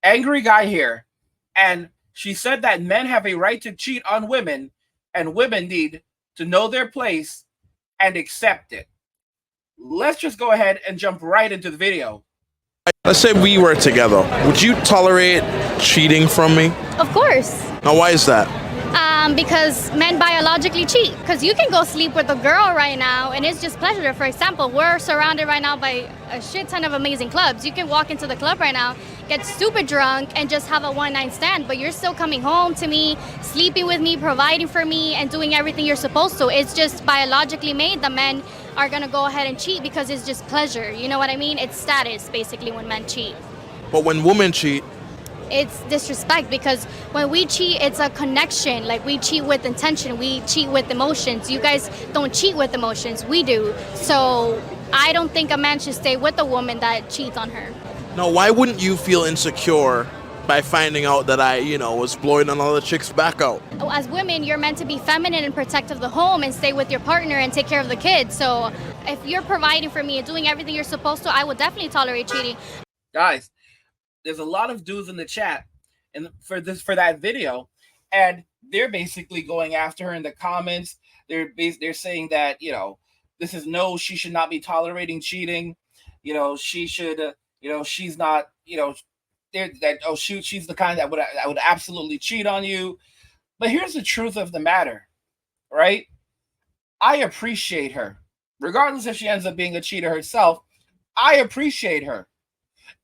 Angry guy here. And she said that men have a right to cheat on women and women need to know their place and accept it. Let's just go ahead and jump right into the video. Let's say we were together. Would you tolerate cheating from me? Of course. Now, why is that? Because men biologically cheat. Because you can go sleep with a girl right now and it's just pleasure. For example, we're surrounded right now by a shit ton of amazing clubs. You can walk into the club right now, get super drunk, and just have a one-night stand, but you're still coming home to me, sleeping with me, providing for me, and doing everything you're supposed to. It's just biologically made that men are gonna go ahead and cheat because it's just pleasure. You know what I mean? It's status, basically, when men cheat. But when women cheat, it's disrespect, because when we cheat, it's a connection. Like, we cheat with intention, we cheat with emotions. You guys don't cheat with emotions, we do. So I don't think a man should stay with a woman that cheats on her. now why wouldn't you feel insecure by finding out that I, was blowing another chick's back out? As women, you're meant to be feminine and protective of the home and stay with your partner and take care of the kids. So if you're providing for me and doing everything you're supposed to, I would definitely tolerate cheating. Guys, there's a lot of dudes in the chat and for that video, and they're basically going after her in the comments. They're saying that, this is no, she should not be tolerating cheating. She should, she's not, she's the kind that would absolutely cheat on you. But here's the truth of the matter, right? I appreciate her. Regardless if she ends up being a cheater herself, I appreciate her.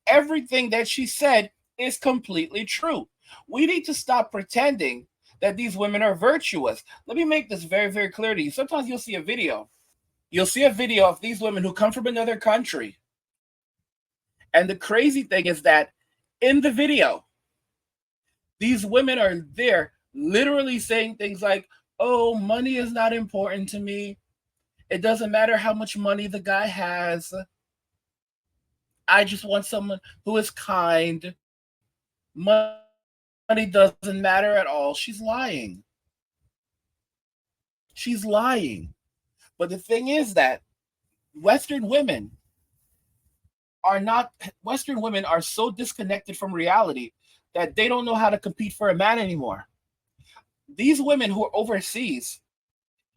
Everything that she said is completely true. We need to stop pretending that these women are virtuous. Let me make this very, very clear to you. Sometimes you'll see a video. You'll see a video of these women who come from another country. And the crazy thing is that in the video, these women are there literally saying things like, oh, money is not important to me. It doesn't matter how much money the guy has. I just want someone who is kind. Money doesn't matter at all. She's lying. She's lying. But the thing is that Western women are so disconnected from reality that they don't know how to compete for a man anymore. These women who are overseas,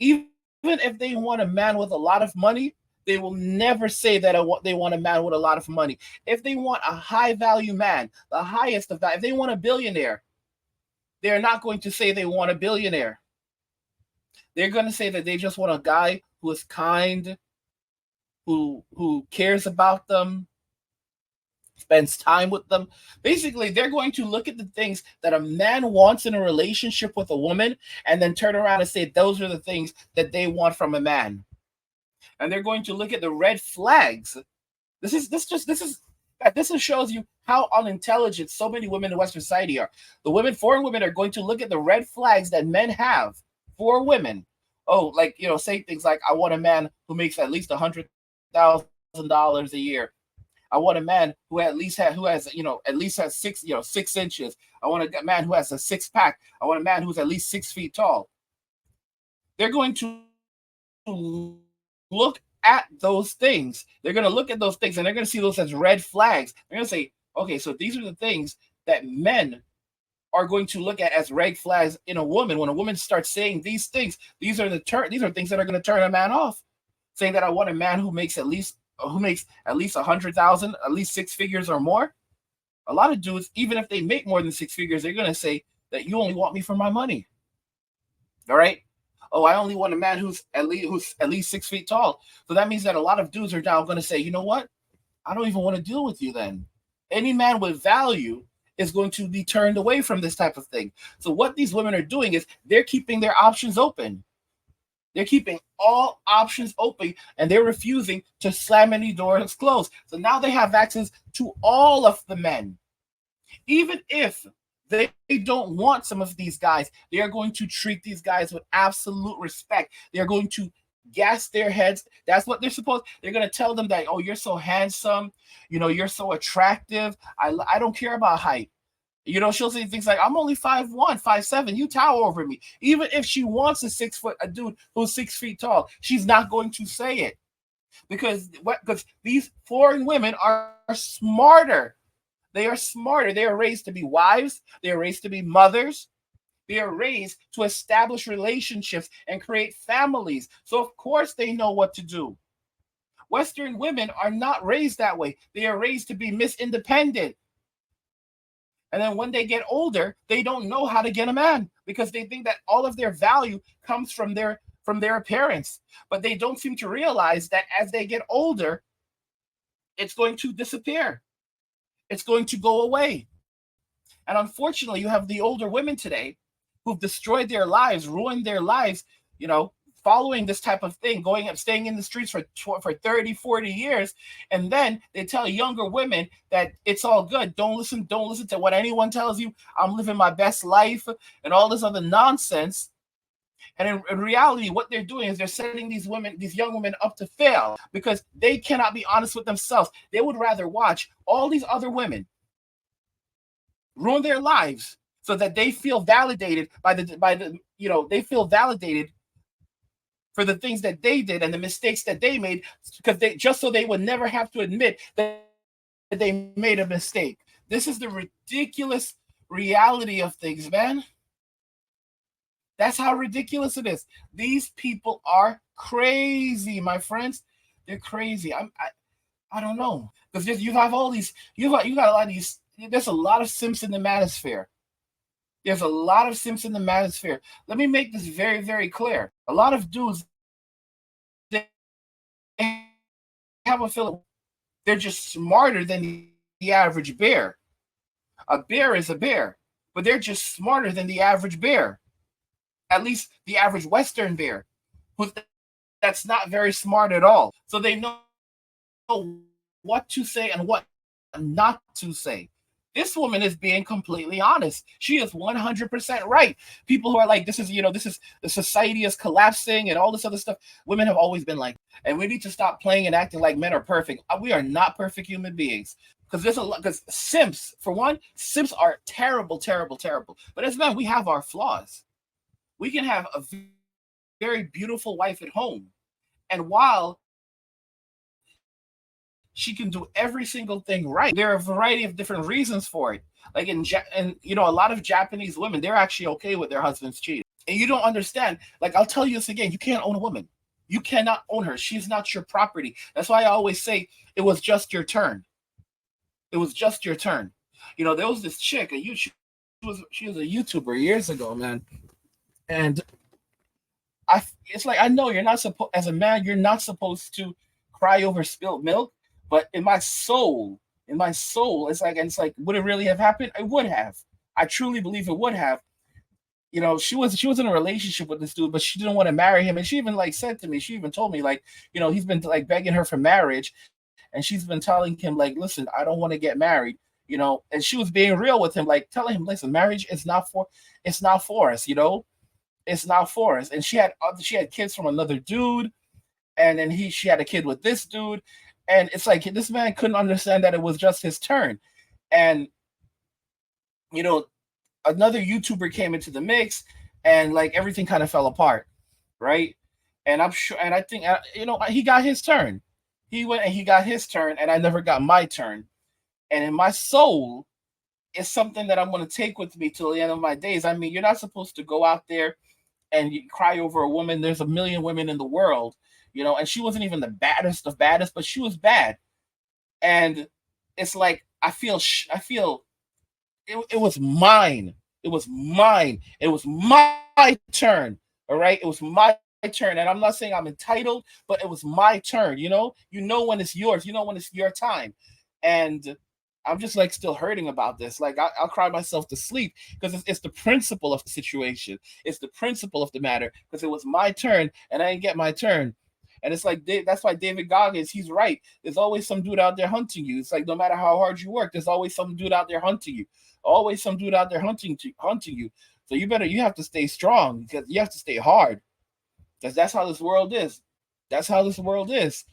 even if they want a man with a lot of money, they will never say that they want a man with a lot of money. If they want a high-value man, the highest of that, if they want a billionaire, they're not going to say they want a billionaire. They're going to say that they just want a guy who is kind, who cares about them, spends time with them. Basically, they're going to look at the things that a man wants in a relationship with a woman and then turn around and say those are the things that they want from a man. And they're going to look at the red flags. This shows you how unintelligent so many women in Western society are. Foreign women are going to look at the red flags that men have for women. Oh, say things like, I want a man who makes at least $100,000 a year. I want a man who at least has 6 inches. I want a man who has a 6-pack. I want a man who's at least 6 feet tall. They're going to look at those things. They're going to look at those things and they're going to see those as red flags. They're going to say, okay, so these are the things that men are going to look at as red flags in a woman. When a woman starts saying these things, these are things that are going to turn a man off. Saying that I want a man who makes at least 100,000, at least 6 figures or more. A lot of dudes, even if they make more than 6 figures, they're going to say that you only want me for my money. All right. Oh, I only want a man who's at least 6 feet tall. So that means that a lot of dudes are now going to say, you know what? I don't even want to deal with you then. Any man with value is going to be turned away from this type of thing. So what these women are doing is they're keeping their options open. They're keeping all options open and they're refusing to slam any doors closed. So now they have access to all of the men. Even if they don't want some of these guys, they are going to treat these guys with absolute respect. They're going to gas their heads. That's what they're supposed. They're going to tell them that, oh, you're so handsome. You're so attractive. I don't care about height. She'll say things like, I'm only 5'1", 5'7". You tower over me. Even if she wants a dude who's 6 feet tall, she's not going to say it. Because these foreign women are smarter They are smarter. They are raised to be wives. They are raised to be mothers. They are raised to establish relationships and create families. So, of course, they know what to do. Western women are not raised that way. They are raised to be Miss Independent. And then when they get older, they don't know how to get a man because they think that all of their value comes from their appearance. But they don't seem to realize that as they get older, it's going to disappear. It's going to go away. And unfortunately, you have the older women today who've destroyed their lives, ruined their lives, you know, following this type of thing, going up, staying in the streets for 30, 40 years. And then they tell younger women that it's all good. Don't listen to what anyone tells you. I'm living my best life and all this other nonsense. And in reality, what they're doing is they're setting these young women up to fail because they cannot be honest with themselves. They would rather watch all these other women ruin their lives so that they feel validated they feel validated for the things that they did and the mistakes that they made, because so they would never have to admit that they made a mistake. This is the ridiculous reality of things, man. That's how ridiculous it is. These people are crazy, my friends. They're crazy. I don't know, because you have all these. You got a lot of these. There's a lot of simps in the manosphere. There's a lot of simps in the manosphere. Let me make this very, very clear. A lot of dudes, they have a feeling they're just smarter than the average bear. A bear is a bear, but they're just smarter than the average bear. At least the average Western bear, that's not very smart at all. So they know what to say and what not to say. This woman is being completely honest. She is 100% right. People who are like, this is the society is collapsing and all this other stuff. Women have always been like, and we need to stop playing and acting like men are perfect. We are not perfect human beings. Because simps, for one, simps are terrible, terrible, terrible. But as men, we have our flaws. We can have a very beautiful wife at home, and while she can do every single thing right, there are a variety of different reasons for it. Like a lot of Japanese women, they're actually okay with their husbands cheating. And you don't understand. Like, I'll tell you this again: you can't own a woman. You cannot own her. She's not your property. That's why I always say it was just your turn. It was just your turn. There was this chick, she was a YouTuber years ago, man. And it's like, I know you're not supposed, as a man, you're not supposed to cry over spilled milk. But in my soul, it's like, would it really have happened? It would have. I truly believe it would have. She was in a relationship with this dude, but she didn't want to marry him. And she even said to me, she even told me he's been begging her for marriage, and she's been telling him listen, I don't want to get married. And she was being real with him, telling him, listen, marriage is not for us. It's not for us. And she had kids from another dude, and then she had a kid with this dude, and it's like this man couldn't understand that it was just his turn. And another YouTuber came into the mix, and everything kind of fell apart, right? And I'm sure, and I think he got his turn. He went and he got his turn, and I never got my turn. And in my soul, it's something that I'm going to take with me till the end of my days. I mean, you're not supposed to go out there and you cry over a woman. There's a million women in the world, and she wasn't even the baddest of baddest, but she was bad. And it's like, I feel it was mine. It was mine. It was my turn. All right. It was my turn. And I'm not saying I'm entitled, but it was my turn. When it's yours, when it's your time. And I'm just still hurting about this. I'll cry myself to sleep because it's the principle of the situation. It's the principle of the matter, because it was my turn and I didn't get my turn. And it's that's why David Goggins, he's right. There's always some dude out there hunting you. It's like, no matter how hard you work, there's always some dude out there hunting you. Always some dude out there hunting you. So you have to stay strong, because you have to stay hard, because that's how this world is. That's how this world is.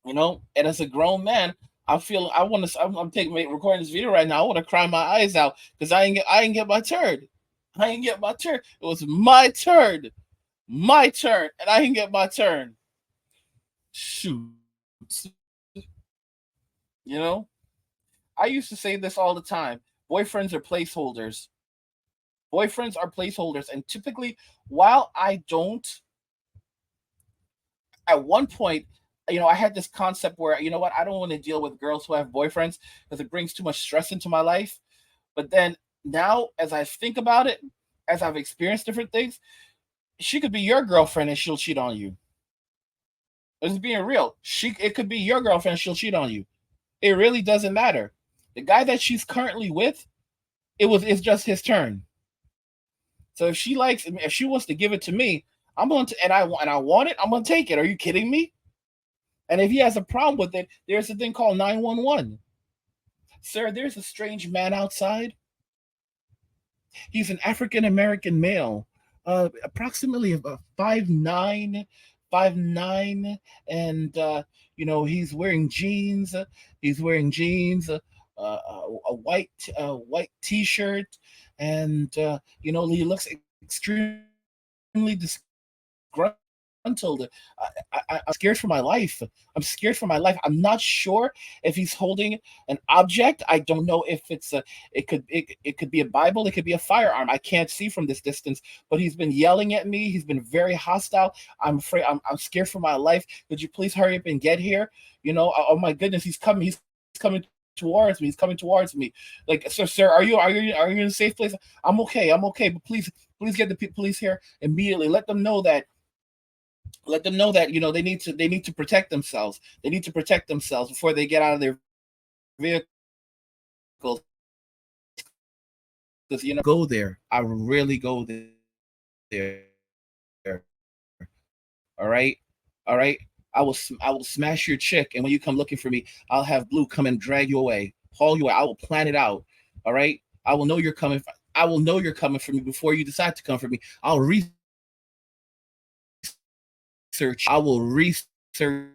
And as a grown man, I'm recording this video right now. I want to cry my eyes out because I ain't get my turn. I ain't get my turn. It was my turn, and I didn't get my turn. Shoot, I used to say this all the time. Boyfriends are placeholders. Boyfriends are placeholders. And typically, while I don't, at one point, I had this concept where, you know what, I don't want to deal with girls who have boyfriends because it brings too much stress into my life. But then now, as I think about it, as I've experienced different things, she could be your girlfriend and she'll cheat on you. It's being real. It could be your girlfriend, she'll cheat on you. It really doesn't matter. The guy that she's currently with, it's just his turn. So if she likes, if she wants to give it to me, I'm going to, and I want it, I'm going to take it. Are you kidding me? And if he has a problem with it, there's a thing called 911. Sir, there's a strange man outside. He's an African American male, approximately about 5'9", 5'9", and he's wearing jeans. He's wearing jeans, a white T-shirt, and he looks extremely disgruntled. I'm scared for my life. I'm scared for my life. I'm not sure if he's holding an object. I don't know if it could be a Bible. It could be a firearm. I can't see from this distance, but he's been yelling at me. He's been very hostile. I'm afraid. I'm scared for my life. Could you please hurry up and get here? Oh my goodness, he's coming. He's coming towards me. He's coming towards me. Like, sir, are you in a safe place? I'm okay. But please get the police here immediately. Let them know that they need to protect themselves. They need to protect themselves before they get out of their vehicles. Because go there. I really go there. All right. I will smash your chick, and when you come looking for me, I'll have Blue come and drag you away, haul you away. I will plan it out. All right. I will know you're coming. I will know you're coming for me before you decide to come for me. I'll research. I will research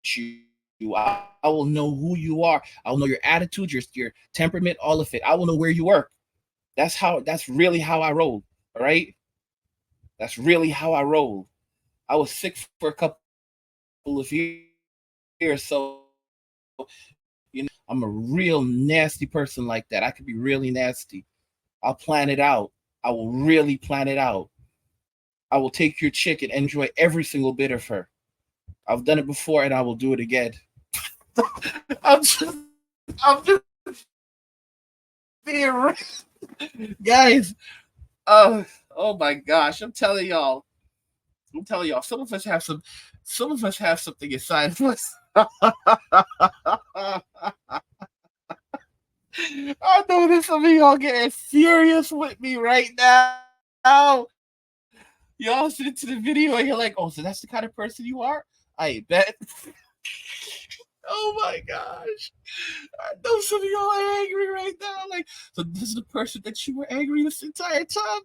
you. I will know who you are. I will know your attitude, your temperament, all of it. I will know where you work. That's really how I roll. All right. That's really how I roll. I was sick for a couple of years, so I'm a real nasty person like that. I could be really nasty. I'll plan it out. I will really plan it out. I will take your chick and enjoy every single bit of her. I've done it before, and I will do it again. I'm just being real. Guys. Oh my gosh! I'm telling y'all. Some of us have something inside of us. I know that some of y'all getting furious with me right now. Y'all listen to the video and you're like, oh, so that's the kind of person you are? I bet. Oh my gosh. I know some of y'all are angry right now. Like, so this is the person that you were angry this entire time?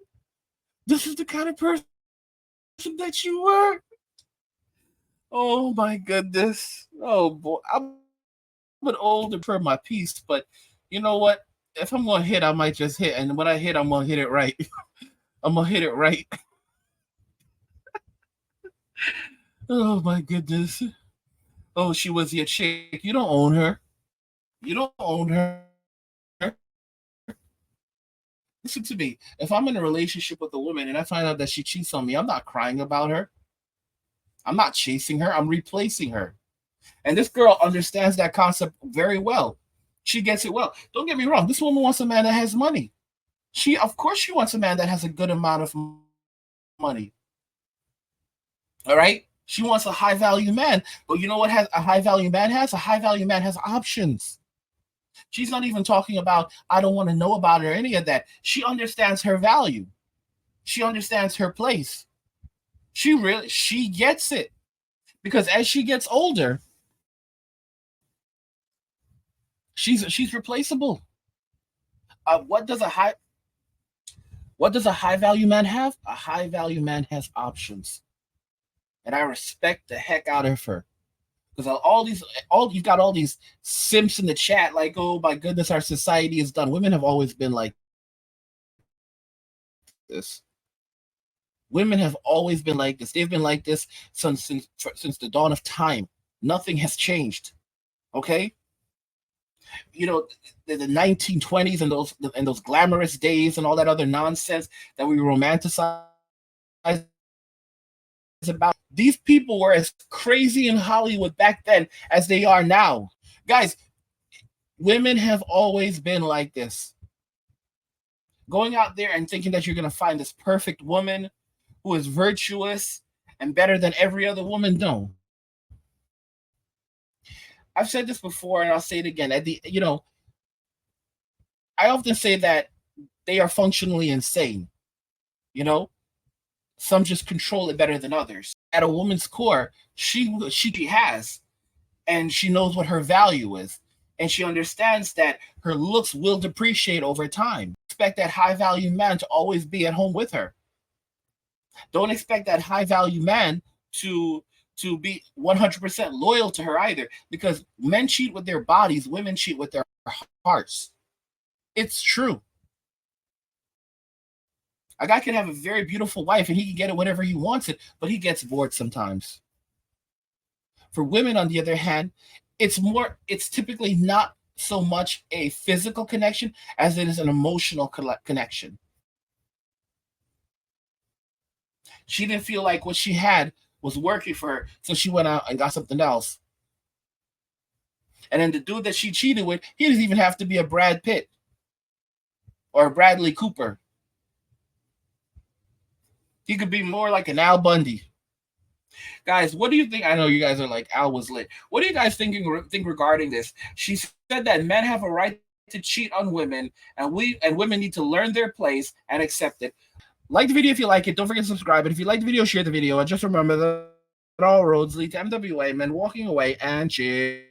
This is the kind of person that you were? Oh my goodness. Oh boy. I'm an older for my piece, but you know what? If I'm gonna hit, I might just hit. And when I hit, I'm gonna hit it right. I'm gonna hit it right. Oh my goodness. Oh, she was your chick. You don't own her. You don't own her. Listen to me. If I'm in a relationship with a woman and I find out that she cheats on me, I'm not crying about her. I'm not chasing her. I'm replacing her. And this girl understands that concept very well. She gets it well. Don't get me wrong. This woman wants a man that has money. Of course, she wants a man that has a good amount of money. All right? She wants a high-value man. But you know what a high-value man has? A high-value man has options. She's not even talking about, I don't want to know about it or any of that. She understands her value. She understands her place. She gets it. Because as she gets older, she's replaceable. What does a high value man have? A high value man has options. And I respect the heck out of her. Because you've got all these simps in the chat, like, oh my goodness, our society is done. Women have always been like this. Women have always been like this. They've been like this since the dawn of time. Nothing has changed. Okay? you know, the 1920s and those glamorous days and all that other nonsense that we romanticize about. These people were as crazy in Hollywood back then as they are now. Guys, women have always been like this. Going out there and thinking that you're going to find this perfect woman who is virtuous and better than every other woman. No. I've said this before and I'll say it again. I often say that they are functionally insane. You know, some just control it better than others. At a woman's core, she has, and she knows what her value is, and she understands that her looks will depreciate over time. Expect that high value man to always be at home with her. Don't expect that high value man to be 100% loyal to her either, because men cheat with their bodies, women cheat with their hearts. It's true. A guy can have a very beautiful wife and he can get it whenever he wants it, but he gets bored sometimes. For women, on the other hand, it's typically not so much a physical connection as it is an emotional connection. She didn't feel like what she had was working for her, so she went out and got something else. And then the dude that she cheated with, he doesn't even have to be a Brad Pitt or a Bradley Cooper. He could be more like an Al Bundy. Guys, what do you think? I know you guys are like, Al was lit. What do you guys think regarding this? She said that men have a right to cheat on women, and women need to learn their place and accept it. Like the video if you like it. Don't forget to subscribe. And if you like the video, share the video. And just remember that all roads lead to MWA, men walking away, and cheers.